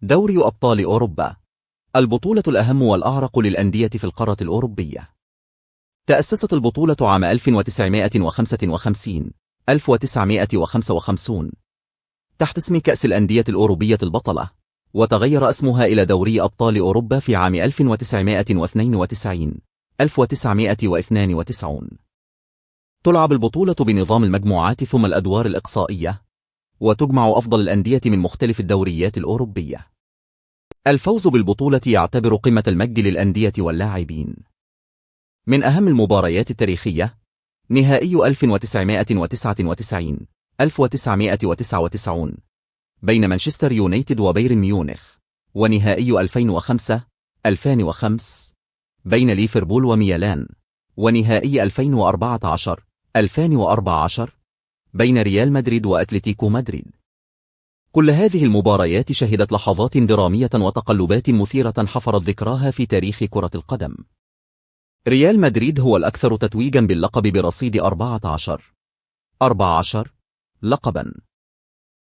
دوري أبطال أوروبا، البطولة الأهم والأعرق للأندية في القارة الأوروبية. تأسست البطولة عام 1955 1955 تحت اسم كأس الأندية الأوروبية البطلة، وتغير اسمها إلى دوري أبطال أوروبا في عام 1992 1992. تلعب البطولة بنظام المجموعات ثم الأدوار الإقصائية، وتجمع أفضل الأندية من مختلف الدوريات الأوروبية. الفوز بالبطولة يعتبر قمة المجد للأندية واللاعبين. من أهم المباريات التاريخية: نهائي 1999 1999 بين مانشستر يونايتد وبايرن ميونخ، ونهائي 2005 2005 بين ليفربول وميلان، ونهائي 2014 2014 بين ريال مدريد وأتلتيكو مدريد. كل هذه المباريات شهدت لحظات درامية وتقلبات مثيرة حفرت ذكراها في تاريخ كرة القدم. ريال مدريد هو الأكثر تتويجا باللقب برصيد 14 لقبا.